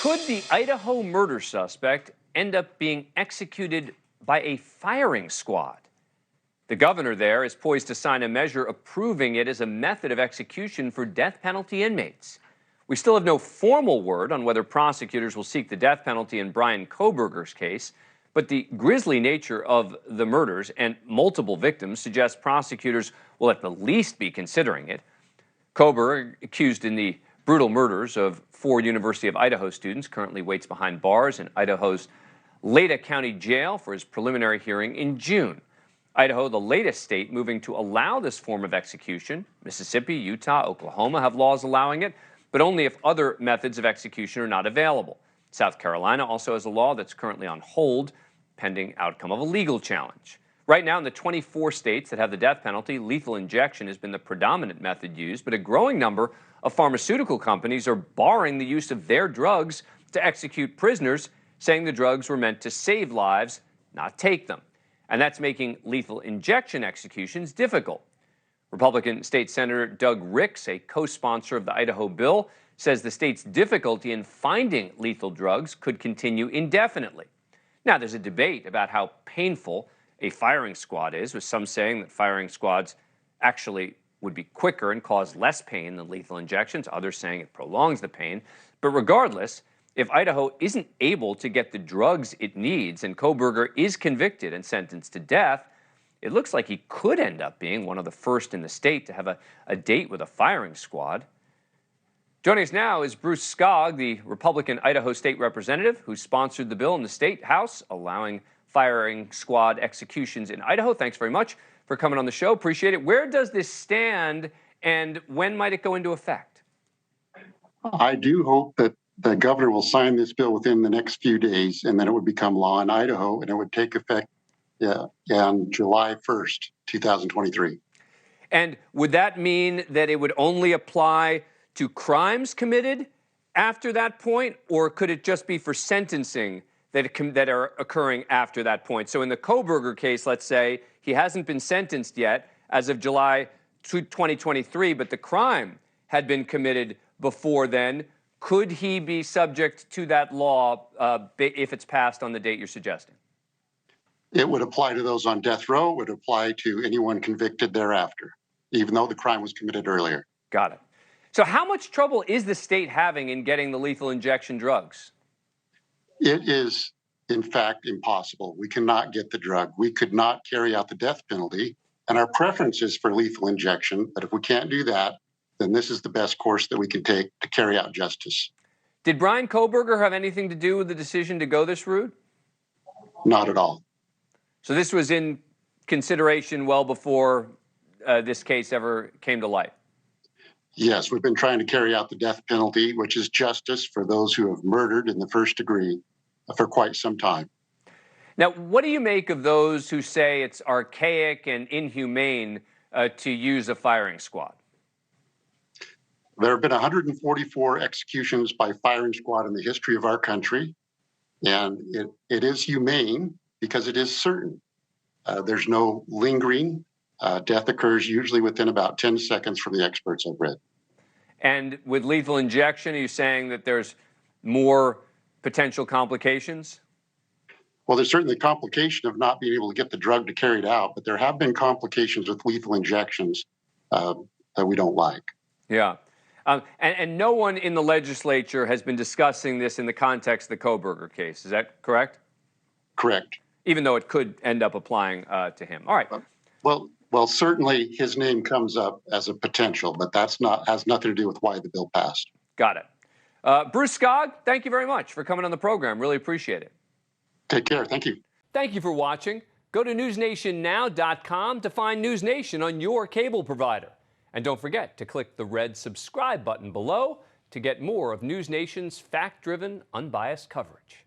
Could the Idaho murder suspect end up being executed by a firing squad? The governor there is poised to sign a measure approving it as a method of execution for death penalty inmates. We still have no formal word on whether prosecutors will seek the death penalty in Bryan Kohberger's case, but the grisly nature of the murders and multiple victims suggests prosecutors will at the least be considering it. Kohberger, accused in the brutal murders of 4 University of Idaho students, currently waits behind bars in Idaho's Leda County Jail for his preliminary hearing in June. Idaho, the latest state moving to allow this form of execution. Mississippi, Utah, Oklahoma have laws allowing it, but only if other methods of execution are not available. South Carolina also has a law that's currently on hold, pending outcome of a legal challenge. Right now, in the 24 states that have the death penalty, lethal injection has been the predominant method used, but a growing number of pharmaceutical companies are barring the use of their drugs to execute prisoners, saying the drugs were meant to save lives, not take them. And that's making lethal injection executions difficult. Republican State Senator Doug Ricks, a co-sponsor of the Idaho bill, says the state's difficulty in finding lethal drugs could continue indefinitely. Now, there's a debate about how painful a firing squad is, with some saying that firing squads actually would be quicker and cause less pain than lethal injections, others saying it prolongs the pain. But regardless, if Idaho isn't able to get the drugs it needs and Kohberger is convicted and sentenced to death, it looks like he could end up being one of the first in the state to have a date with a firing squad. Joining us now is Bruce Skog, the Republican Idaho state representative who sponsored the bill in the state house allowing firing squad executions in Idaho. Thanks very much for coming on the show. Appreciate it. Where does this stand and when might it go into effect? I do hope that the governor will sign this bill within the next few days, and then it would become law in Idaho, and it would take effect on July 1st, 2023. And would that mean that it would only apply to crimes committed after that point, or could it just be for sentencing that are occurring after that point? So in the Kohberger case, let's say, he hasn't been sentenced yet as of July 2023, but the crime had been committed before then. Could he be subject to that law if it's passed on the date you're suggesting? It would apply to those on death row. It would apply to anyone convicted thereafter, even though the crime was committed earlier. Got it. So how much trouble is the state having in getting the lethal injection drugs? It is, in fact, impossible. We cannot get the drug. We could not carry out the death penalty. And our preference is for lethal injection. But if we can't do that, then this is the best course that we can take to carry out justice. Did Bryan Kohberger have anything to do with the decision to go this route? Not at all. So this was in consideration well before this case ever came to light? Yes, we've been trying to carry out the death penalty, which is justice for those who have murdered in the first degree, for quite some time. Now, what do you make of those who say it's archaic and inhumane to use a firing squad? There have been 144 executions by firing squad in the history of our country, and it is humane because it is certain. There's no lingering. Death occurs usually within about 10 seconds from the experts I've read. And with lethal injection, are you saying that there's more potential complications? Well, there's certainly the complication of not being able to get the drug to carry it out, but there have been complications with lethal injections that we don't like. Yeah. And no one in the legislature has been discussing this in the context of the Kohberger case. Is that correct? Correct. Even though it could end up applying to him. All right. Well, certainly his name comes up as a potential, but has nothing to do with why the bill passed. Got it. Bruce Skog, thank you very much for coming on the program. Really appreciate it. Take care. Thank you. Thank you for watching. Go to newsnationnow.com to find NewsNation on your cable provider. And don't forget to click the red subscribe button below to get more of NewsNation's fact-driven, unbiased coverage.